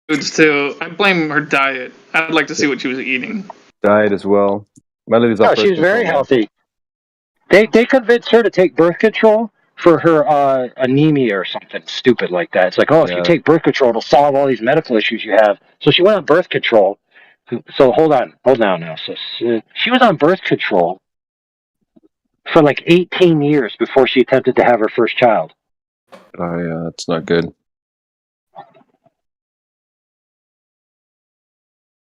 foods too. I blame her diet. I'd like to see what she was eating. Diet as well. My lady's off No, birth she was control very now. healthy. They convinced her to take birth control for her anemia or something stupid like that. It's like, oh, if you Yeah. take birth control, it'll solve all these medical issues you have. So she went on birth control. So hold on now. So she was on birth control for like 18 years before she attempted to have her first child. It's not good.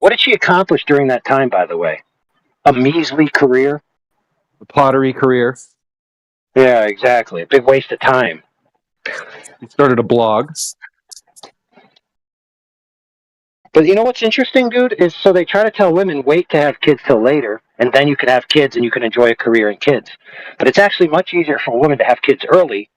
What did she accomplish during that time, by the way? A measly career? The pottery career. Yeah, exactly. A big waste of time. He started a blog. But you know what's interesting, dude, is so they try to tell women wait to have kids till later, and then you can have kids and you can enjoy a career in kids. But it's actually much easier for women to have kids early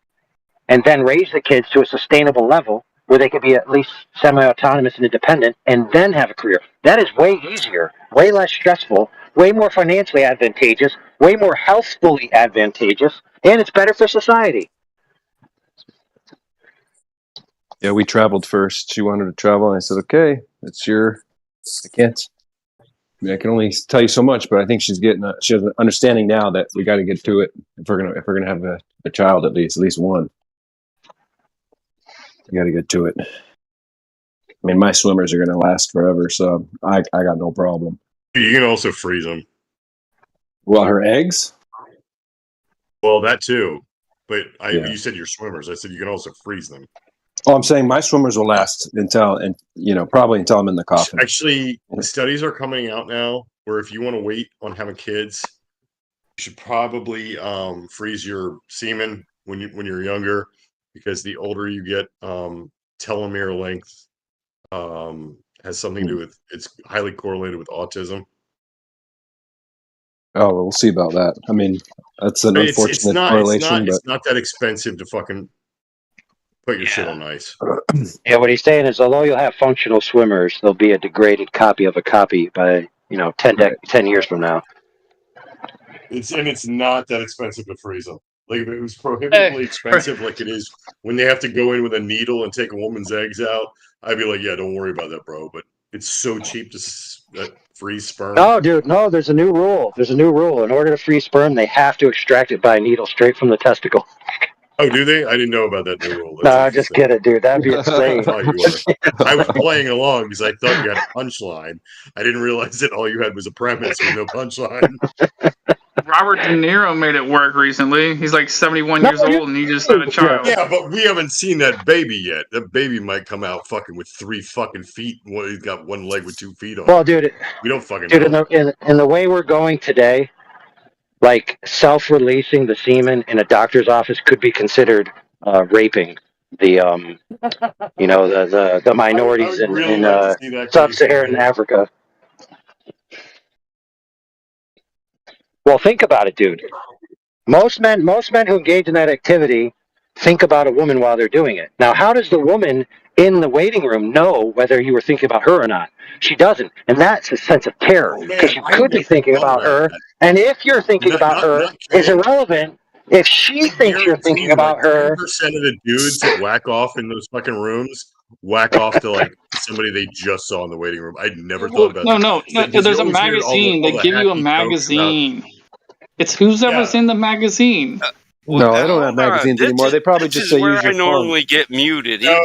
and then raise the kids to a sustainable level where they could be at least semi-autonomous and independent and then have a career. That is way easier, way less stressful, way more financially advantageous, way more healthfully advantageous, and it's better for society. Yeah, we traveled first. She wanted to travel, and I said, "Okay, it's your." I can't. I mean, I can only tell you so much, but I think she's getting. She has an understanding now that we got to get to it if we're gonna have a child at least one. We got to get to it. I mean, my swimmers are gonna last forever, so I got no problem. You can also freeze them. Well, her eggs. Well, that too. But Yeah. you said your swimmers. I said you can also freeze them. Oh, I'm saying my swimmers will last probably until I'm in the coffin. Actually, the studies are coming out now where if you want to wait on having kids, you should probably freeze your semen when you're younger, because the older you get, telomere length has something to do with, it's highly correlated with autism. Oh, we'll see about that. I mean, that's an unfortunate correlation. It's not that expensive to fucking put your shit on ice. Yeah, what he's saying is, although you'll have functional swimmers, there'll be a degraded copy of a copy by 10 years from now. It's not that expensive to freeze them. Like if it was prohibitively expensive, like it is when they have to go in with a needle and take a woman's eggs out, I'd be like, yeah, don't worry about that, bro. But it's so cheap to freeze sperm. No, dude, no. There's a new rule. In order to freeze sperm, they have to extract it by a needle straight from the testicle. Oh, do they? I didn't know about that new rule. No, just kidding, dude. That'd be insane. I was playing along because I thought you had a punchline. I didn't realize that all you had was a premise with no punchline. Robert De Niro made it work recently. He's like 71 years old and he just had a child. Yeah, but we haven't seen that baby yet. That baby might come out fucking with 3 fucking feet. Well, he's got one leg with 2 feet on. Well, dude, we don't fucking know. In the way we're going today, like self-releasing the semen in a doctor's office could be considered raping the the minorities in sub-Saharan Africa. Well, think about it, dude. Most men who engage in that activity think about a woman while they're doing it. Now, how does the woman in the waiting room know whether you were thinking about her or not? She doesn't, and that's a sense of terror, because you could be thinking about her, and if you're thinking about her, is irrelevant. If she thinks you're thinking about her, 10% of the dudes that whack off in those fucking rooms whack off to like somebody they just saw in the waiting room. I'd never thought about that. No. There's a magazine. They give you a magazine. It's who's ever seen the magazine. No, they don't have magazines anymore. They probably just say use your phone. I normally get muted. No.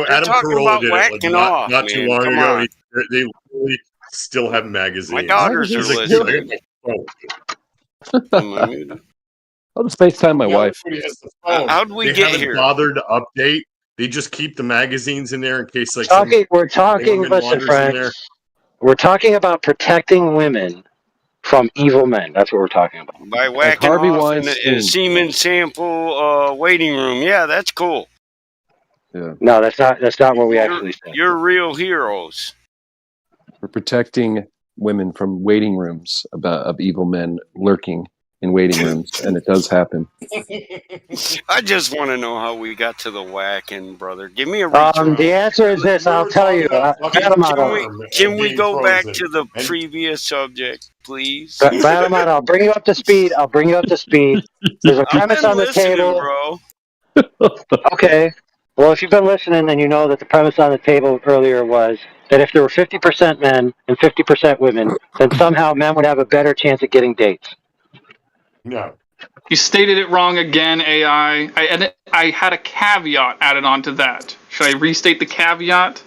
Adam Carolla did it not too long ago. They literally still have magazines. My daughters are listening. I'll just FaceTime my wife. How do we get here? They haven't bothered to update. They just keep the magazines in there in case like listen, friends. We're talking about protecting women from evil men. That's what we're talking about. By whacking off in a semen sample waiting room. Yeah, that's cool. Yeah. No, that's not what we actually say. You're real heroes. We're protecting women from waiting rooms of evil men lurking in waiting rooms, and it does happen. I just want to know how we got to the whacking, brother. Give me a reach. The answer is this. I'll tell you. Can we go back to the previous subject, please? I'll bring you up to speed. There's a premise on the table. Bro. Okay. Well, if you've been listening, then you know that the premise on the table earlier was that if there were 50% men and 50% women, then somehow men would have a better chance at getting dates. No. You stated it wrong again, AI. I had a caveat added onto that. Should I restate the caveat?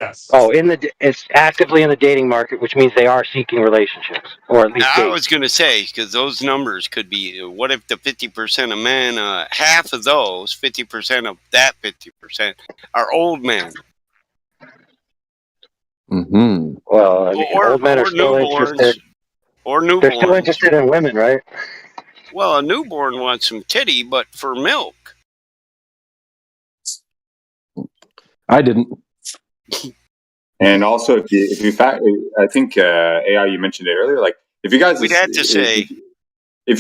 Yes. Oh, it's actively in the dating market, which means they are seeking relationships, or at least I dates. was going to say, because those numbers could be, what if the 50% of men, half of those, 50% of that 50%, are old men? Mm-hmm. Well, I mean, old men are still interested. Or newborns. They're still interested in women, right? Well, a newborn wants some titty, but for milk. I didn't. And also, if you I think AI, you mentioned it earlier. Like, if you guys, we'd have to say,